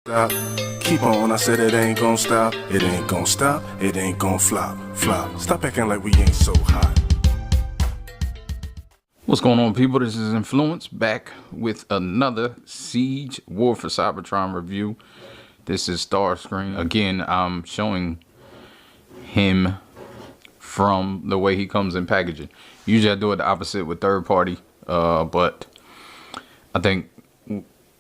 Stop. Keep on, I said it ain't gon' stop. It ain't gon' stop, it ain't gon' flop. Stop acting like we ain't so hot. What's going on, people? This is Influence back with another Siege War for Cybertron review. This is Starscream. Again, I'm showing him from the way he comes in packaging. Usually I do it the opposite with third party, but I think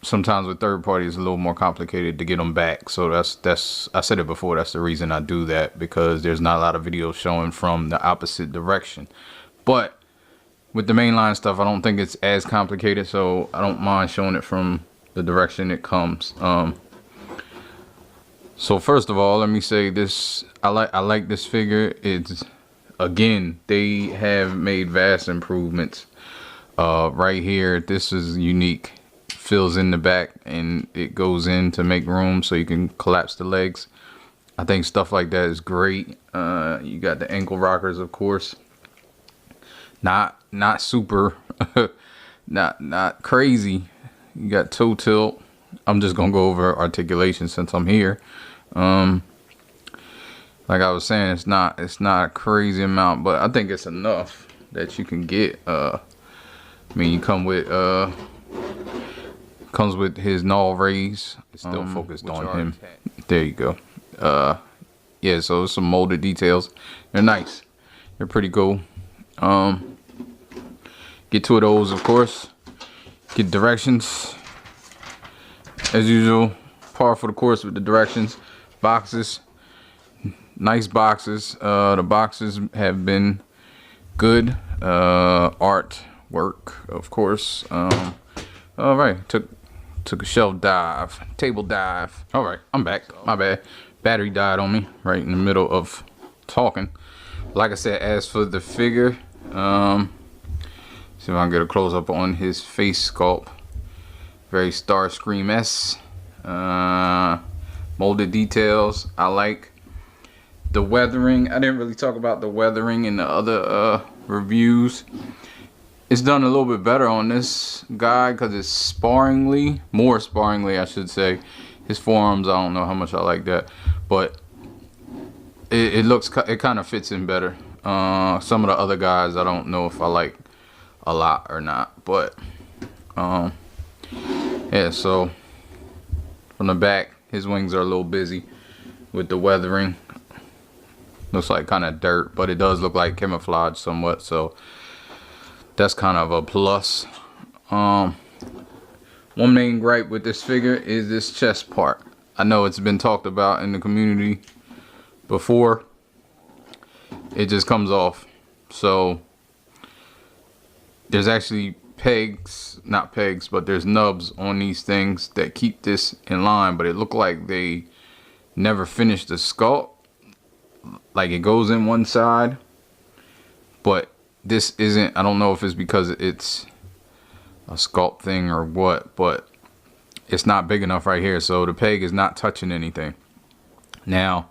sometimes with third party it's a little more complicated to get them back. So that's I said it before, that's the reason I do that, because there's not a lot of videos showing from the opposite direction. But with the mainline stuff, I don't think it's as complicated, so I don't mind showing it from the direction it comes. So first of all, let me say this: I like this figure. It's, again, they have made vast improvements. Right here, this is unique. Fills in the back and it goes in to make room so you can collapse the legs. I think stuff like that is great. You got the ankle rockers, of course. Not super, not crazy. You got toe tilt. I'm just gonna go over articulation since I'm here. Like I was saying, it's not a crazy amount, but I think it's enough that you can get. I mean, you come with comes with his null rays. It's still focused on him. There you go. Yeah, so some molded details. They're nice. They're pretty cool. Get two of those, of course. Get directions as usual. Par for the course with the directions. Boxes, nice boxes. The boxes have been good. Art work, of course. All right, took a shelf dive, table dive. All right, I'm back. My bad. Battery died on me right in the middle of talking. Like I said, as for the figure, see if I can get a close up on his face sculpt. Very Starscream-esque. Molded details. I like the weathering. I didn't really talk about the weathering in the other reviews. It's done a little bit better on this guy because it's more sparingly, I should say. His forearms, I don't know how much I like that, but it kind of fits in better. Some of the other guys, I don't know if I like a lot or not, but yeah. So from the back, his wings are a little busy with the weathering. Looks like kind of dirt, but it does look like camouflage somewhat, so that's kind of a plus. One main gripe with this figure is this chest part. I know it's been talked about in the community before. It just comes off. So there's actually not pegs, but there's nubs on these things that keep this in line, but it looked like they never finished the sculpt. Like it goes in one side, but this isn't. I don't know if it's because it's a sculpt thing or what, but it's not big enough right here, so the peg is not touching anything. Now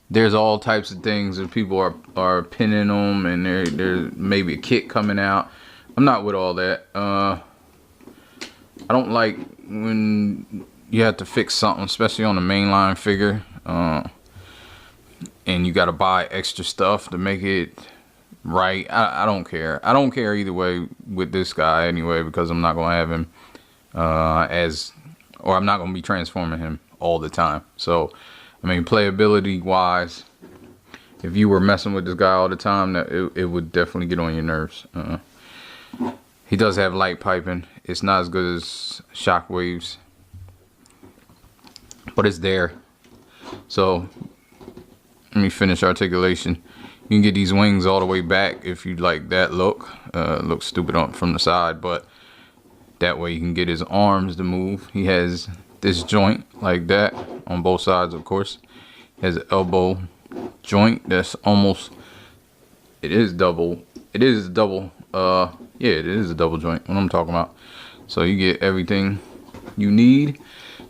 there's all types of things that people are pinning them, and there's maybe a kit coming out. I'm not with all that. I don't like when you have to fix something, especially on a mainline figure, and you got to buy extra stuff to make it right. I don't care. I don't care either way with this guy anyway, because I'm not gonna have him I'm not gonna be transforming him all the time. So I mean, playability wise, if you were messing with this guy all the time, it would definitely get on your nerves. He does have light piping. It's not as good as Shockwave's, but it's there. So let me finish articulation. You can get these wings all the way back if you like that look. Looks stupid from the side, but that way you can get his arms to move. He has this joint like that on both sides, of course. He has an elbow joint that's almost, it is double. Yeah, it is a double joint, what I'm talking about. So you get everything you need.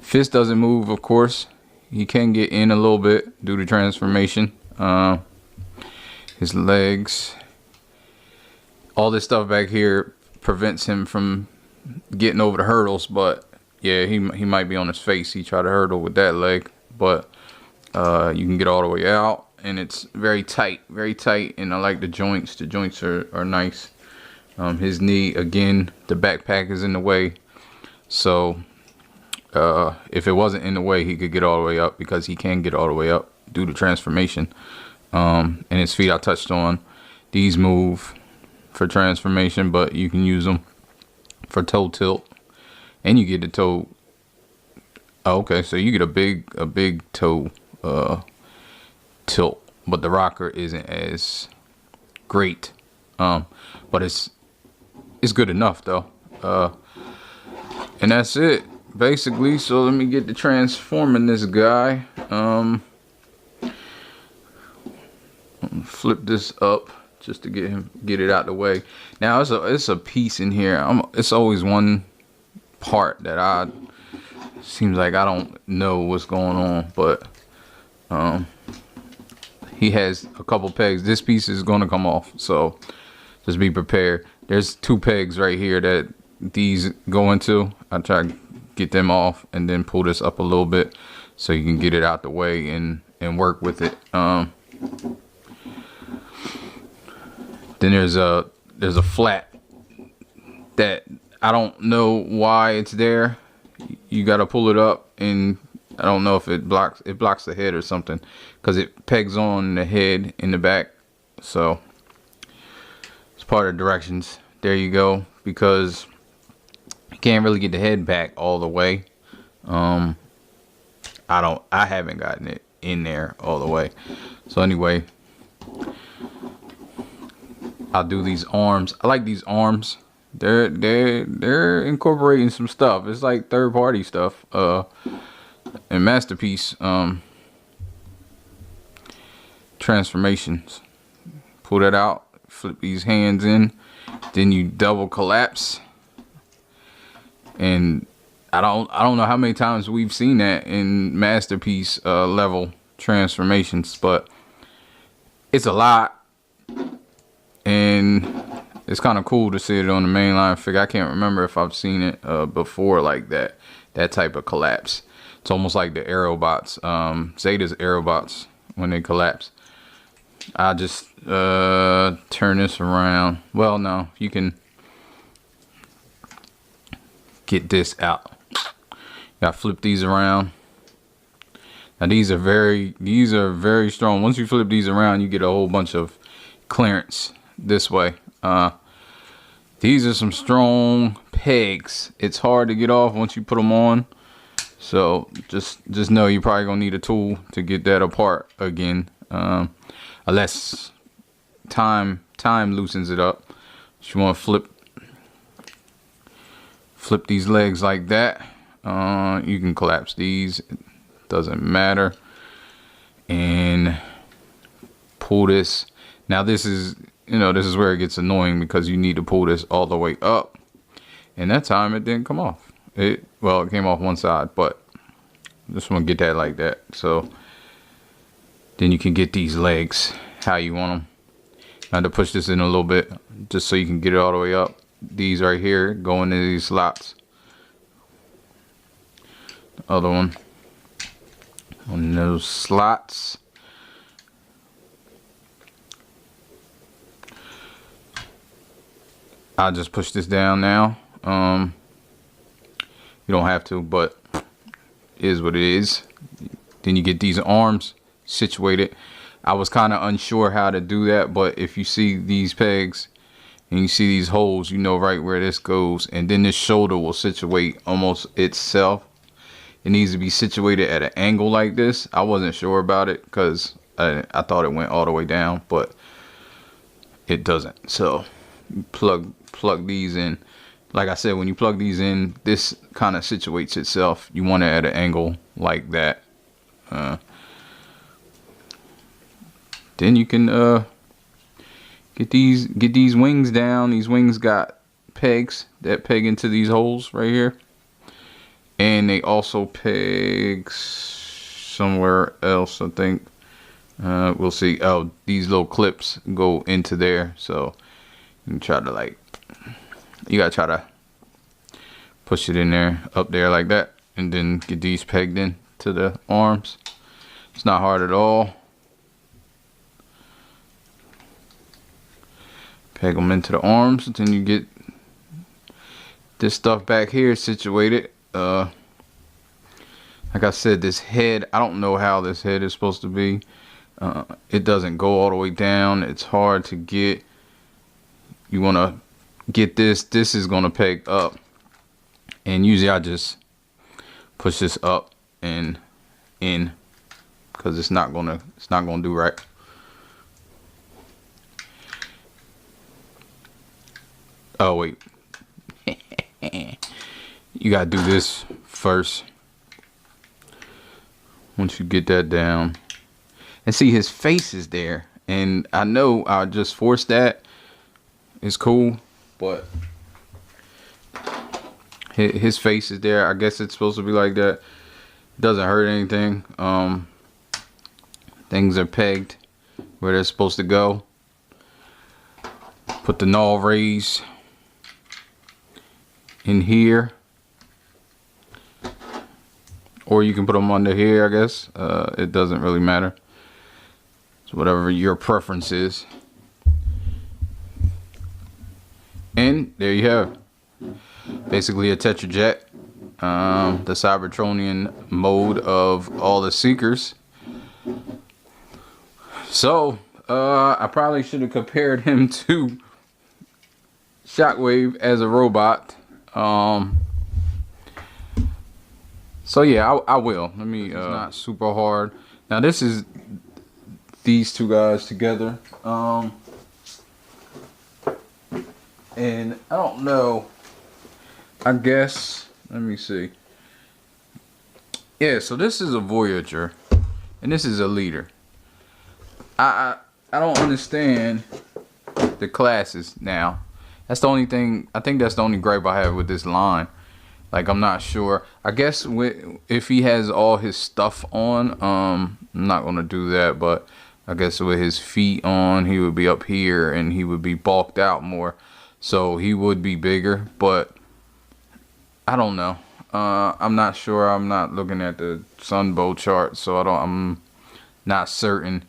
Fist doesn't move, of course. He can get in a little bit due to transformation. His legs, all this stuff back here prevents him from getting over the hurdles, but yeah, he might be on his face. He tried to hurdle with that leg, but you can get all the way out, and it's very tight, and I like the joints. The joints are nice. His knee, again, the backpack is in the way, so if it wasn't in the way, he could get all the way up, because he can get all the way up due to transformation. And his feet, I touched on. These move for transformation, but you can use them for toe tilt, and you get the toe. Oh, okay, so you get a big toe tilt, but the rocker isn't as great. But it's good enough though. And that's it basically. So let me get to transforming this guy. Flip this up just to get it out the way. Now it's a piece in here. It's always one part that seems like I don't know what's going on, but he has a couple pegs. This piece is going to come off, so just be prepared. There's 2 pegs right here that these go into. I try to get them off and then pull this up a little bit so you can get it out the way and work with it. Then there's a flat that I don't know why it's there. You got to pull it up, and I don't know if it blocks the head or something, because it pegs on the head in the back. So it's part of the directions. There you go, because you can't really get the head back all the way. I haven't gotten it in there all the way. So anyway, I'll do these arms. I like these arms. They're incorporating some stuff. It's like third-party stuff. And Masterpiece transformations. Pull that out. Flip these hands in. Then you double collapse. And I don't know how many times we've seen that in Masterpiece level transformations, but it's a lot. And it's kind of cool to see it on the mainline figure. I can't remember if I've seen it before like that type of collapse. It's almost like the Aerobots, Zeta's Aerobots, when they collapse. I'll just turn this around. Well, no, you can get this out. Got to flip these around. Now these are very strong. Once you flip these around, you get a whole bunch of clearance this way. These are some strong pegs. It's hard to get off once you put them on, so just know you're probably gonna need a tool to get that apart again, unless time loosens it up. You want to flip these legs like that. You can collapse these, it doesn't matter, and pull this. Now this is where it gets annoying, because you need to pull this all the way up, and that time it didn't come off. It came off one side, but just want to get that like that. So then you can get these legs how you want them. I had to push this in a little bit just so you can get it all the way up. These right here go into these slots. The other one on those slots. I'll just push this down now. You don't have to, but it is what it is. Then you get these arms situated. I was kind of unsure how to do that, but if you see these pegs and you see these holes, you know right where this goes. And then this shoulder will situate almost itself. It needs to be situated at an angle like this. I wasn't sure about it because I thought it went all the way down, but it doesn't. So plug these in. Like I said, when you plug these in, this kind of situates itself. You want it at an angle like that. Then you can get these wings down. These wings got pegs that peg into these holes right here, and they also peg somewhere else, I think. We'll see. Oh, these little clips go into there, so you can try to you gotta try to push it in there, up there like that, and then get these pegged in to the arms. It's not hard at all. Peg them into the arms, then you get this stuff back here situated. Like I said, this head, I don't know how this head is supposed to be. It doesn't go all the way down. It's hard to get. You want to get this. This is going to peg up, and usually I just push this up and in, because it's not gonna do right. Oh wait, you gotta do this first. Once you get that down, and see his face is there, and I know I just forced that. It's cool, but his face is there. I guess it's supposed to be like that. It doesn't hurt anything. Things are pegged where they're supposed to go. Put the null rays in here, or you can put them under here, I guess. It doesn't really matter. It's whatever your preference is. And there you have basically a Tetrajet, the Cybertronian mode of all the Seekers. So I probably should have compared him to Shockwave as a robot. So yeah, I will. Let me. It's not super hard. Now this is these two guys together. And I don't know. I guess. Let me see. Yeah. So this is a Voyager, and this is a Leader. I don't understand the classes now. That's the only thing. I think that's the only gripe I have with this line. Like, I'm not sure. I guess if he has all his stuff on, I'm not gonna do that. But I guess with his feet on, he would be up here and he would be bulked out more, so he would be bigger. But I don't know. I'm not sure. I'm not looking at the Sunbow chart, so I'm not certain.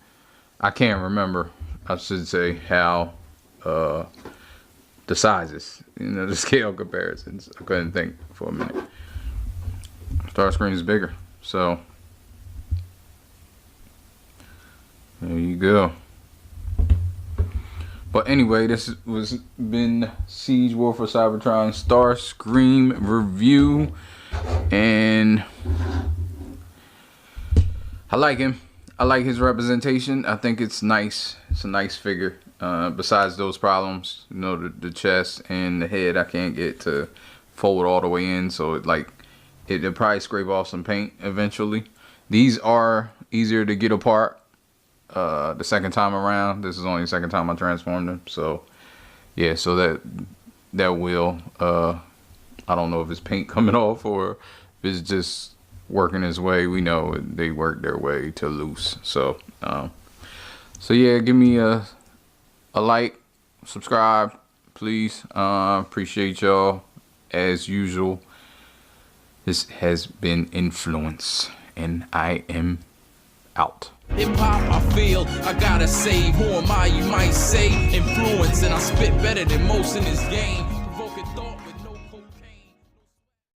I can't remember, I should say, how the sizes, the scale comparisons. I couldn't think for a minute. Starscream is bigger, so there you go. But anyway, this was been Siege War for Cybertron Starscream review, and I like him. I like his representation. I think it's nice. It's a nice figure. Besides those problems, the chest and the head, I can't get to fold all the way in, so it'll probably scrape off some paint eventually. These are easier to get apart the second time around. This is only the second time I transformed them, so yeah. So that will I don't know if it's paint coming off or if it's just working its way. We know they work their way to loose. So so yeah, give me a like, subscribe, please. Appreciate y'all as usual. This has been Influence, and I am out. Hip hop, I feel I gotta say, who am I? You might say influence, and I spit better than most in this game.